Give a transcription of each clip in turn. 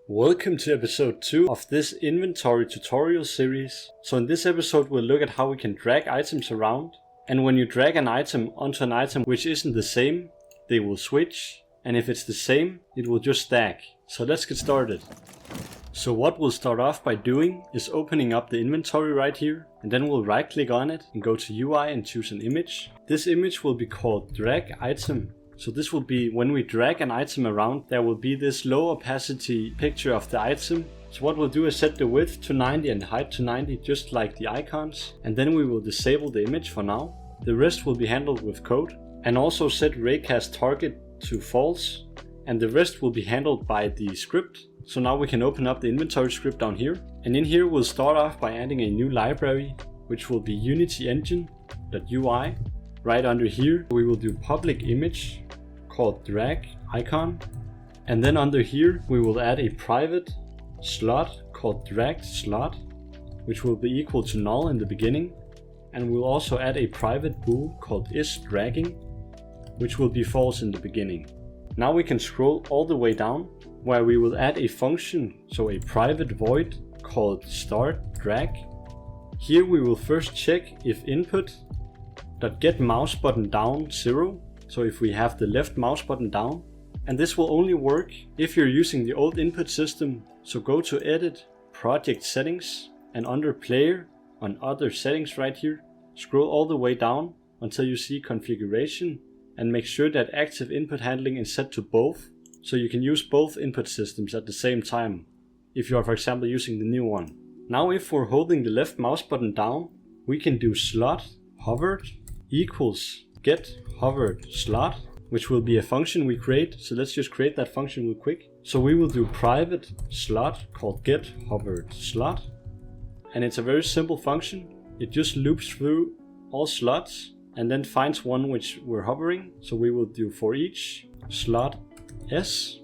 Welcome to episode 2 of this inventory tutorial series. So in this episode we'll look at how we can drag items around, and when you drag an item onto an item which isn't the same, they will switch, and if it's the same, it will just stack. So let's get started. So what we'll start off by doing is opening up the inventory right here, and then we'll right click on it and go to UI and choose an image. This image will be called drag item. So this will be when we drag an item around, there will be this low opacity picture of the item. So what we'll do is set the width to 90 and height to 90, just like the icons. And then we will disable the image for now. The rest will be handled with code. And also set raycast target to false. And the rest will be handled by the script. So now we can open up the inventory script down here. And in here we'll start off by adding a new library, which will be Unity Engine.ui. Right under here we will do public image called drag icon, and then under here we will add a private slot called dragged slot, which will be equal to null in the beginning, and we'll also add a private bool called isDragging, which will be false in the beginning. Now we can scroll all the way down where we will add a function, so a private void called start drag. Here we will first check if input.get mouse button down 0, so if we have the left mouse button down, and this will only work if you're using the old input system. So go to edit, project settings, and under player on other settings right here, scroll all the way down until you see configuration, and make sure that active input handling is set to both, so you can use both input systems at the same time if you are, for example, using the new one. Now if we're holding the left mouse button down, we can do slot hovered equals get hovered slot, which will be a function we create. So let's just create that function real quick. So we will do private slot called get hovered slot, and it's a very simple function. It just loops through all slots and then finds one which we're hovering. So we will do for each slot s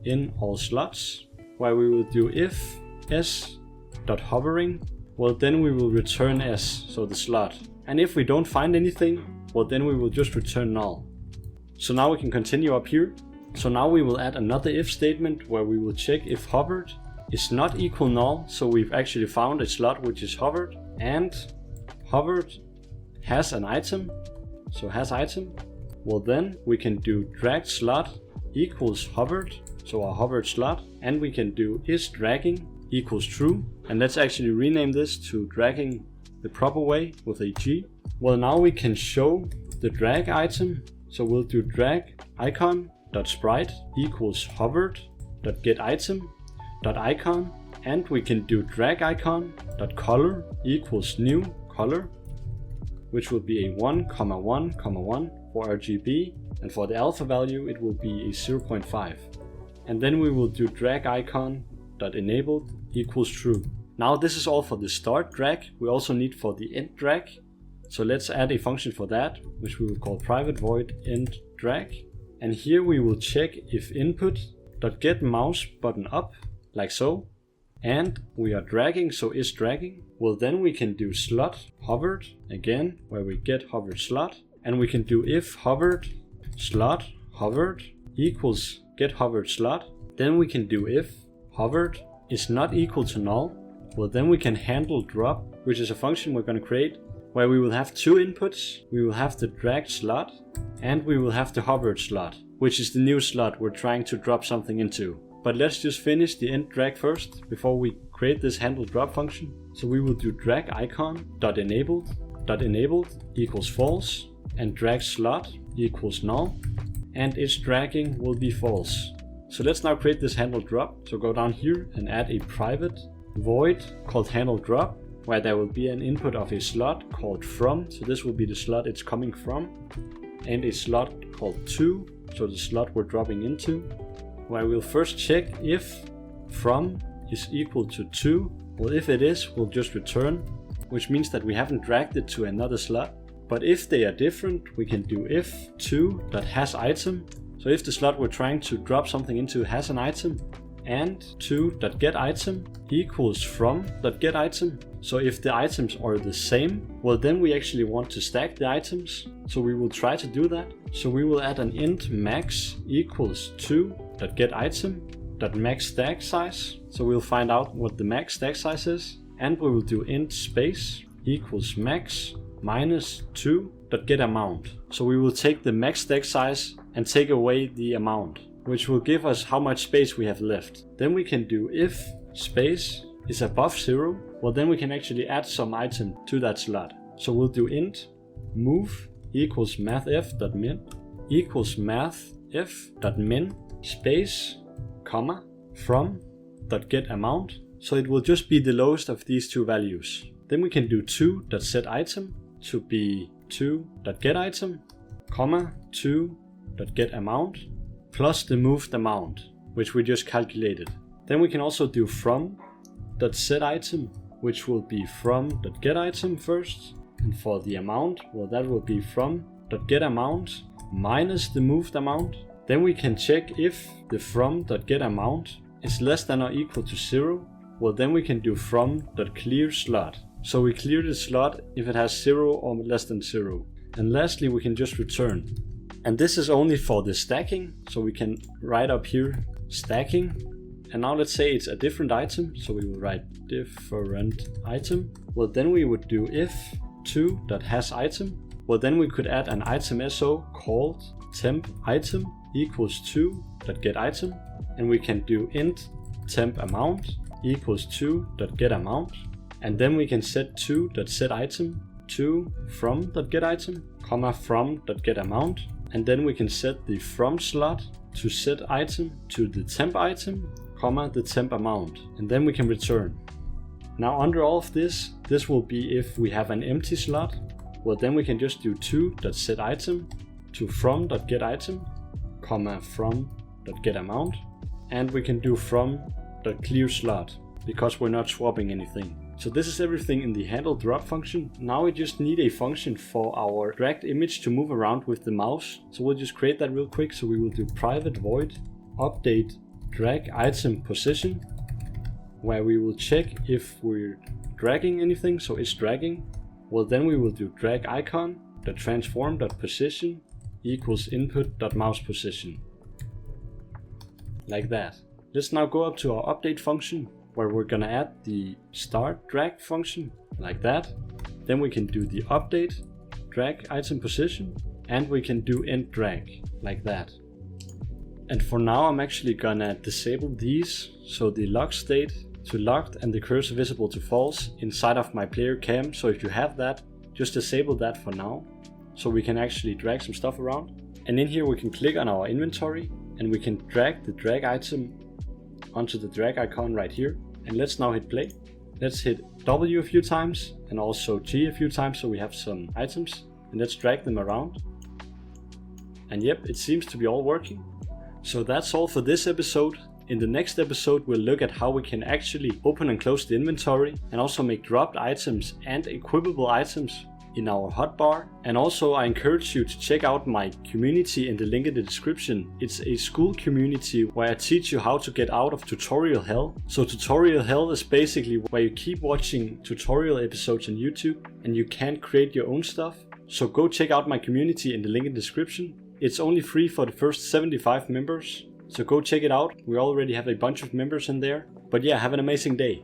in all slots, where we will do if s.hovering, well then we will return s, so the slot. And if we don't find anything, well then we will just return null. So now we can continue up here. So now we will add another if statement where we will check if hovered is not equal null, so we've actually found a slot which is hovered, and hovered has an item, so has item, well then we can do drag slot equals hovered, so our hovered slot, and we can do isDragging equals true, and let's actually rename this to dragging the proper way with a G. Well, now we can show the drag item, so we'll do drag icon.sprite equals hovered.get item.icon, and we can do drag icon.color equals new color, which will be a 1,1,1 for RGB, and for the alpha value it will be a 0.5. And then we will do drag icon.enabled equals true. Now this is all for the start drag. We also need for the end drag. So let's add a function for that, which we will call private void end drag. And here we will check if input.get mouse button up, like so, and we are dragging, so is dragging. Well then we can do slot hovered again, where we get hovered slot, and we can do if hovered slot hovered equals get hovered slot. Then we can do if hovered is not equal to null. Well then we can handle drop, which is a function we're going to create where we will have two inputs. We will have the dragged slot and we will have the hovered slot, which is the new slot we're trying to drop something into. But let's just finish the end drag first before we create this handle drop function. So we will do drag icon.enabled equals false, and drag slot equals null, and its dragging will be false. So let's now create this handle drop. So go down here and add a private void called handle drop, where there will be an input of a slot called from, so this will be the slot it's coming from, and a slot called to, so the slot we're dropping into, where we'll first check if from is equal to. Well, if it is, we'll just return, which means that we haven't dragged it to another slot. But if they are different, we can do if to.has item, so if the slot we're trying to drop something into has an item, and to.get item equals from.get item. So if the items are the same, well then we actually want to stack the items. So we will try to do that. So we will add an int max equals to.get item max stack size. So we'll find out what the max stack size is. And we will do int space equals max minus 2.getAmount. So we will take the max stack size and take away the amount, which will give us how much space we have left. Then we can do if space is above 0. Well, then we can actually add some item to that slot. So we'll do int move equals mathf.min equals mathf.min space comma from.getAmount. So it will just be the lowest of these two values. Then we can do 2.setItem to be 2.getItem comma 2.getAmount plus the moved amount, which we just calculated. Then we can also do from.setItem, which will be from.getItem first. And for the amount, well, that will be from.getAmount minus the moved amount. Then we can check if the from.getAmount is less than or equal to 0. Well, then we can do from.clearSlot. So we clear the slot if it has 0 or less than 0. And lastly, we can just return. And this is only for the stacking. So we can write up here stacking. And now let's say it's a different item. So we will write different item. Well, then we would do if 2.hasItem. Well, then we could add an item SO called temp item equals 2.getItem. And we can do int temp amount equals 2.getAmount. And then we can set 2.setItem to from.getItem, comma from.getAmount. And then we can set the from slot to set item to the temp item, comma the temp amount. And then we can return. Now under all of this will be if we have an empty slot. Well, then we can just do 2.setItem to from.getItem, comma from.getAmount. And we can do from.clearSlot because we're not swapping anything. So this is everything in the handle drop function. Now we just need a function for our dragged image to move around with the mouse. So we'll just create that real quick. So we will do private void update drag item position, where we will check if we're dragging anything. So it's dragging. Well, then we will do drag icon transform.position equals input.mousePosition. Like that. Let's now go up to our update function, where we're gonna add the start drag function, like that. Then we can do the update drag item position, and we can do end drag, like that. And for now I'm actually gonna disable these, so the lock state to locked and the cursor visible to false inside of my player cam. So if you have that, just disable that for now, so we can actually drag some stuff around. And in here we can click on our inventory and we can drag the drag item onto the drag icon right here. And let's now hit play. Let's hit W a few times and also G a few times so we have some items, and let's drag them around. And yep, it seems to be all working. So that's all for this episode. In the next episode we'll look at how we can actually open and close the inventory and also make dropped items and equipable items in our hotbar. And also I encourage you to check out my community in the link in the description. It's a school community where I teach you how to get out of tutorial hell. So tutorial hell is basically where you keep watching tutorial episodes on YouTube and you can't create your own stuff. So go check out my community in the link in the description. It's only free for the first 75 members. So go check it out. We already have a bunch of members in there. But yeah, have an amazing day.